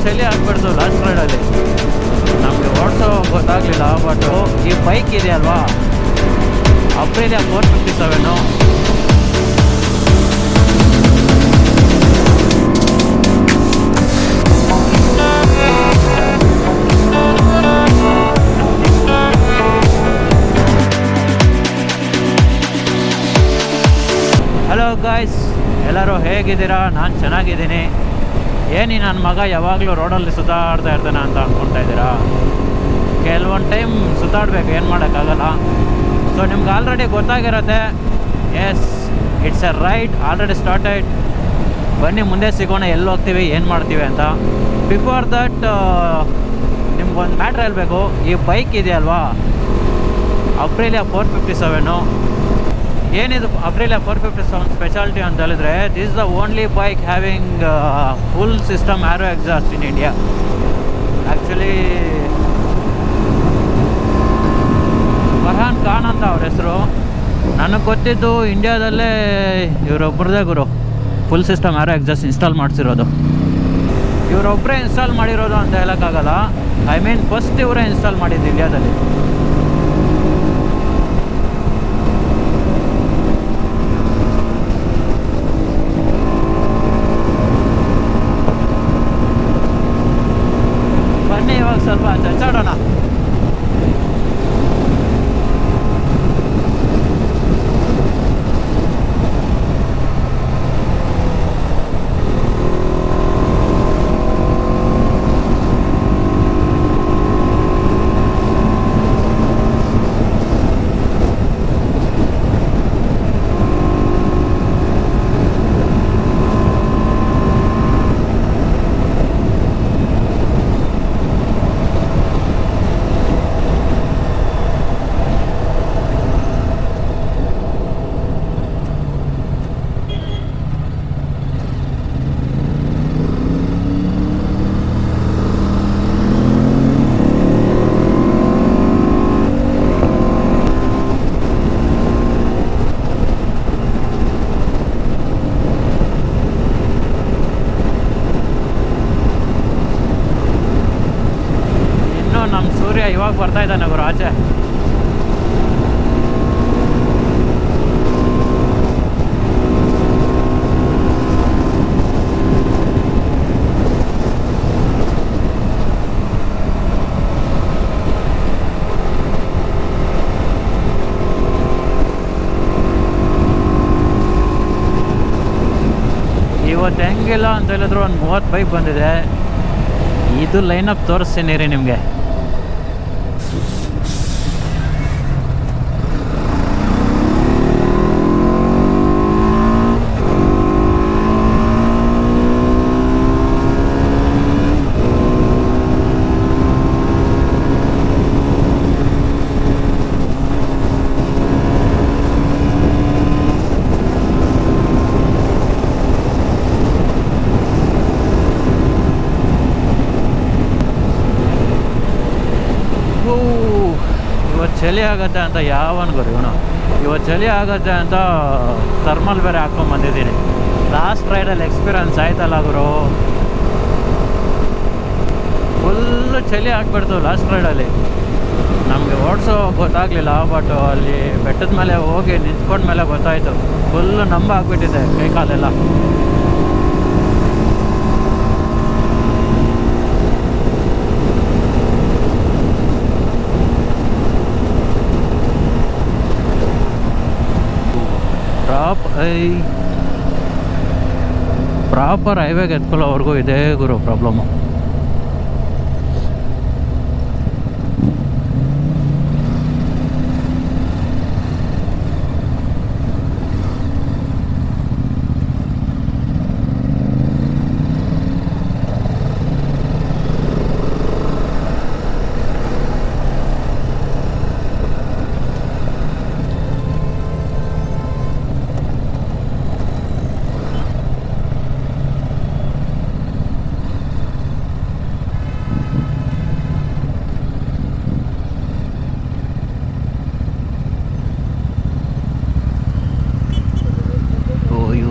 ಚಳಿ ಆಗ್ಬಿಡ್ತು ಲಾಸ್ಟ್ ರೈಡಲ್ಲಿ. ನಮಗೆ ಓಡಿಸೋ ಗೊತ್ತಾಗಲಿಲ್ಲ. ಬಟ್ ಈ ಬೈಕ್ ಇದೆಯಲ್ವಾ, ಅಪ್ರಿಲಿಯಾ 457. ಹಲೋ ಗಾಯ್ಸ್, ಎಲ್ಲರೂ ಹೇಗಿದ್ದೀರಾ? ನಾನು ಚೆನ್ನಾಗಿದ್ದೀನಿ. ಏನಿ ನನ್ನ ಮಗ ಯಾವಾಗಲೂ ರೋಡಲ್ಲಿ ಸುತ್ತಾಡ್ತಾ ಇರ್ತಾನೆ ಅಂತ ಅಂದ್ಕೊಳ್ತಾ ಇದ್ದೀರಾ? ಕೆಲವೊಂದು ಟೈಮ್ ಸುತ್ತಾಡಬೇಕು, ಏನು ಮಾಡೋಕ್ಕಾಗಲ್ಲ. ಸೊ ನಿಮ್ಗೆ ಆಲ್ರೆಡಿ ಗೊತ್ತಾಗಿರುತ್ತೆ. Yes, it's a ride already started. ಬನ್ನಿ ಮುಂದೆ ಸಿಗೋಣ, ಎಲ್ಲಿ ಹೋಗ್ತೀವಿ, ಏನು ಮಾಡ್ತೀವಿ ಅಂತ. ಬಿಫೋರ್ ದಟ್ ನಿಮ್ಗೊಂದು ಮ್ಯಾಟ್ರ್ ಹೇಳಬೇಕು. ಈ ಬೈಕ್ ಇದೆಯಲ್ವಾ, ಅಪ್ರಿಲಿಯಾ 457. ಏನಿದು ಅಪ್ರಿಲಿಯಾ 457 ಸ್ಪೆಷಾಲಿಟಿ ಅಂತ ಹೇಳಿದ್ರೆ, this is the only bike having full system Arrow exhaust in India. Actually Farhan Khan ಅಂತ ಅವ್ರ ಹೆಸರು. ನನಗೆ ಗೊತ್ತಿದ್ದು ಇಂಡಿಯಾದಲ್ಲೇ ಇವರೊಬ್ಬರದೇ ಗುರು full system Arrow exhaust install ಮಾಡಿಸಿರೋದು. ಇವರೊಬ್ಬರೇ ಇನ್ಸ್ಟಾಲ್ ಮಾಡಿರೋದು ಅಂತ ಹೇಳೋಕ್ಕಾಗಲ್ಲ. ಐ ಮೀನ್ ಫಸ್ಟ್ ಇವರೇ ಇನ್ಸ್ಟಾಲ್ ಮಾಡಿದ್ದು ಇಂಡಿಯಾದಲ್ಲಿ. ಬನ್ನಿ ಇವಾಗ ಸ್ವಲ್ಪ ಚಚ್ಚಾಡೋಣ. ನಮ್ಮ ಸೂರ್ಯ ಇವಾಗ ಬರ್ತಾ ಇದ್ದಾನೆ ಗುರು ಆಚೆ. ಇವತ್ತು ಹೆಂಗಿಲ್ಲ ಅಂತ ಹೇಳಿದ್ರು ಒಂದು 30 ಬೈಕ್ ಬಂದಿದೆ. ಇದು ಲೈನಪ್ ತೋರಿಸ್ತೀನಿ ರೀ ನಿಮಗೆ. ಇವತ್ತು ಚಳಿ ಆಗುತ್ತೆ ಅಂತ ಯಾವನ್ ಗುರು ಇವನು. ಇವತ್ತು ಚಳಿ ಆಗುತ್ತೆ ಅಂತ ಥರ್ಮಲ್ ಬೇರೆ ಹಾಕ್ಕೊಂಬಂದಿದ್ದೀನಿ. ಲಾಸ್ಟ್ ರೈಡಲ್ಲಿ ಎಕ್ಸ್ಪೀರಿಯನ್ಸ್ ಆಯ್ತಲ್ಲ ಗುರು, ಫುಲ್ಲು ಚಳಿ ಆಗಿಬಿಡ್ತು ಲಾಸ್ಟ್ ರೈಡಲ್ಲಿ. ನಮಗೆ ಓಡಿಸೋ ಗೊತ್ತಾಗಲಿಲ್ಲ. ಬಟ್ ಅಲ್ಲಿ ಬೆಟ್ಟದ ಮೇಲೆ ಹೋಗಿ ನಿಂತ್ಕೊಂಡ್ಮೇಲೆ ಗೊತ್ತಾಯಿತು, ಫುಲ್ಲು ನಂಬ ಆಗಿಬಿಟ್ಟಿದೆ ಕೈ ಕಾಲೆಲ್ಲ. ಪ್ರಾಪರ್ ಹೈವೇಗೆ ಎತ್ಕೊಳ್ಳೋವರೆಗೂ ಇದೇ ಗುರು ಪ್ರಾಬ್ಲಮ್ಮು.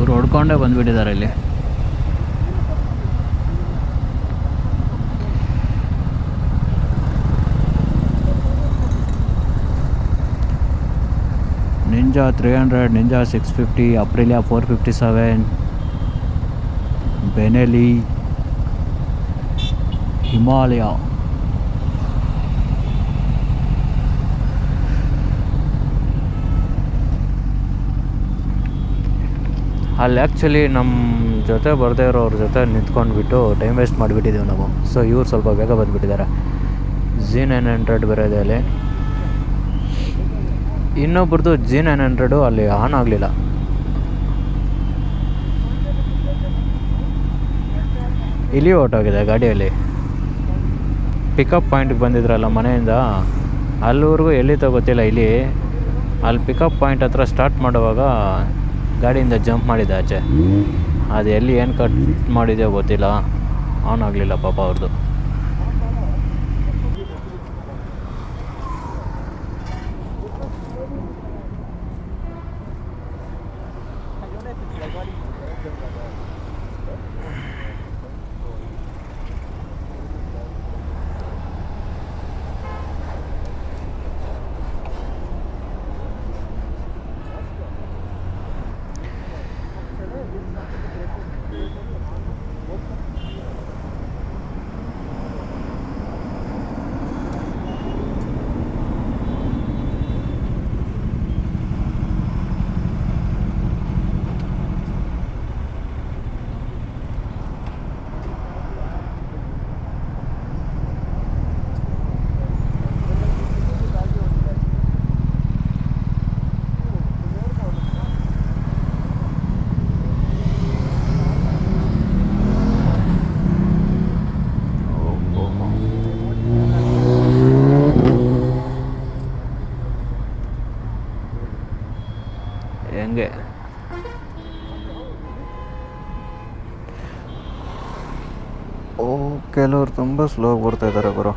ಹೊಡ್ಕೊಂಡೇ ಬಂದುಬಿಟ್ಟಿದ್ದಾರೆ ಇಲ್ಲಿ. Ninja 300, Ninja 650, Aprilia 457, Benelli, Himalaya. ಅಲ್ಲಿ ಆ್ಯಕ್ಚುಲಿ ನಮ್ಮ ಜೊತೆ ಬರದೇ ಇರೋವ್ರ ಜೊತೆ ನಿಂತ್ಕೊಂಡ್ಬಿಟ್ಟು ಟೈಮ್ ವೇಸ್ಟ್ ಮಾಡಿಬಿಟ್ಟಿದ್ದೀವಿ ನಾವು. ಸೊ ಇವ್ರು ಸ್ವಲ್ಪ ಬೇಗ ಬಂದುಬಿಟ್ಟಿದ್ದಾರೆ. G900 ಬರೋದೆ ಅಲ್ಲಿ. ಇನ್ನೊಬ್ರದ್ದು G900 ಅಲ್ಲಿ ಆನ್ ಆಗಲಿಲ್ಲ. ಇಲ್ಲಿ ಹೊರ್ಟೋಗಿದೆ ಗಾಡಿಯಲ್ಲಿ. ಪಿಕಪ್ ಪಾಯಿಂಟ್ಗೆ ಬಂದಿದ್ರಲ್ಲ ಮನೆಯಿಂದ, ಅಲ್ಲಿವರೆಗೂ ಎಲ್ಲಿತ್ತೋ ಗೊತ್ತಿಲ್ಲ. ಅಲ್ಲಿ ಪಿಕಪ್ ಪಾಯಿಂಟ್ ಹತ್ರ ಸ್ಟಾರ್ಟ್ ಮಾಡುವಾಗ ಗಾಡಿಯಿಂದ ಜಂಪ್ ಮಾಡಿದೆ ಆಚೆ. ಅದು ಎಲ್ಲಿ ಏನು ಕಟ್ ಮಾಡಿದೆಯೋ ಗೊತ್ತಿಲ್ಲ, ಆನ್ ಆಗಲಿಲ್ಲ ಪಾಪ ಅವ್ರದ್ದು. ಹೆಂಗೆ ಕೆಲವ್ರು ತುಂಬ ಸ್ಲೋ ಬರ್ತಾ ಇದ್ದಾರೆ ಗುರು.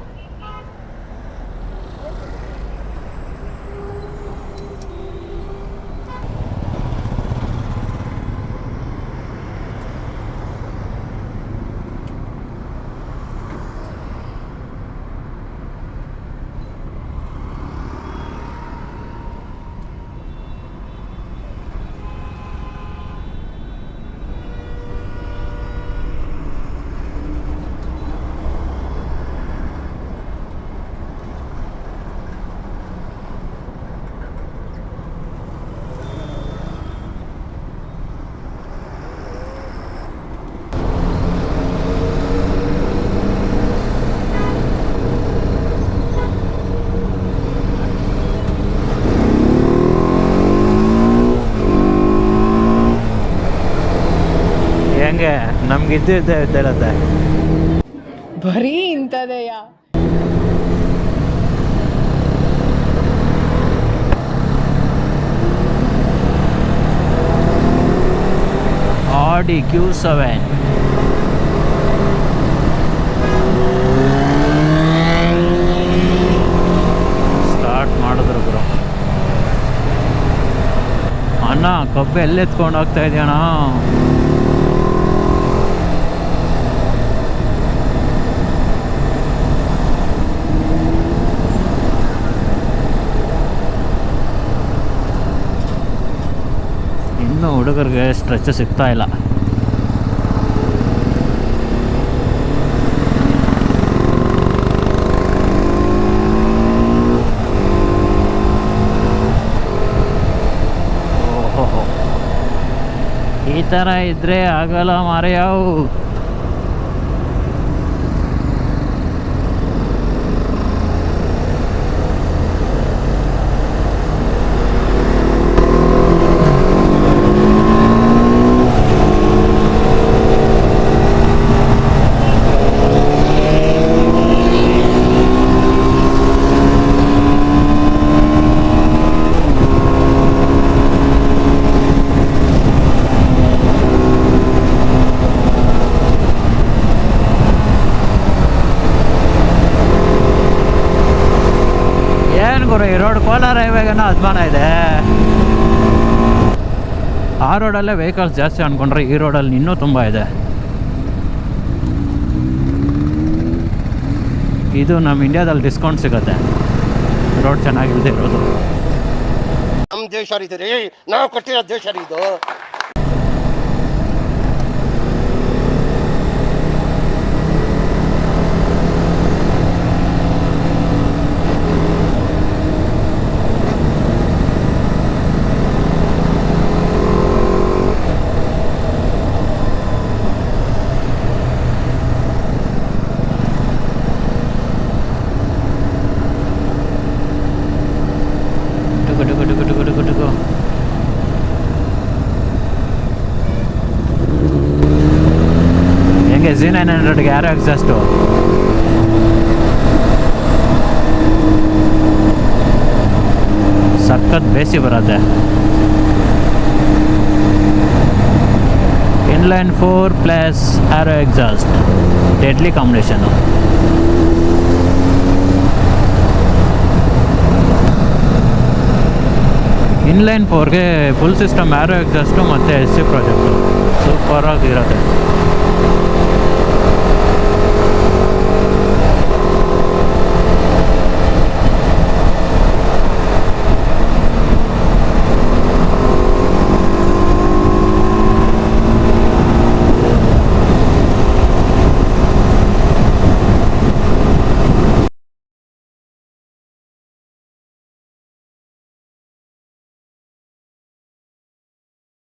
ಹೆಂಗೆ ನಮ್ಗೆ ಇದ್ದಿರುತ್ತೆ ಬರೀ ಇಂಥದೆಯ. Audi Q7 ಸ್ಟಾರ್ಟ್ ಮಾಡಿದ್ರು ಗುರು. ಅಣ್ಣ ಕಬ್ಬು ಎಲ್ಲೆತ್ಕೊಂಡು ಹೋಗ್ತಾ ಇದೆಯಣ್ಣ. ಇನ್ನು ಹುಡುಗರಿಗೆ ಸ್ಟ್ರೆಚ್ ಸಿಗ್ತಾ ಇಲ್ಲ. ಓಹೋ, ಈ ಥರ ಇದ್ರೆ ಆಗಲ್ಲ ಮಾರ್ಯಾವು. ಈ ರೋಡ್ ಕೋಲಾರ ಹೈವೇಗೇನೋ ಅದ್ಮಾನ ಇದೆ. ಆ ರೋಡಲ್ಲೇ ವೆಹಿಕಲ್ಸ್ ಜಾಸ್ತಿ ಅಂದ್ಕೊಂಡ್ರೆ ಈ ರೋಡಲ್ಲಿ ಇನ್ನೂ ತುಂಬ ಇದೆ. ಇದು ನಮ್ಮ ಇಂಡಿಯಾದಲ್ಲಿ ಡಿಸ್ಕೌಂಟ್ ಸಿಗುತ್ತೆ ರೋಡ್ ಚೆನ್ನಾಗಿಲ್ಲದೆ ಇರೋದು. ನಮ್ಮ ನಮ್ಮ ದೇಶ ಇದು ರೀ, ನಾವು ಕಟ್ಟಿರೋ ದೇಶ ರೀ ಇದು. ಟುಕು ಹೆಂಗೆ Z900ಗೆ ಯಾರು ಎಕ್ಸಾಸ್ಟು ಸಖತ್ ಬೇಸಿ ಬರುತ್ತೆ. Inline 4 plus Arrow exhaust deadly combination. Inline 4ಗೆ ಫುಲ್ ಸಿಸ್ಟಮ್ ಆರೋ ಎಕ್ಸಾಸ್ಟು ಮತ್ತು SC ಪ್ರಾಜೆಕ್ಟು ಸೂಪರಾಗಿರುತ್ತೆ.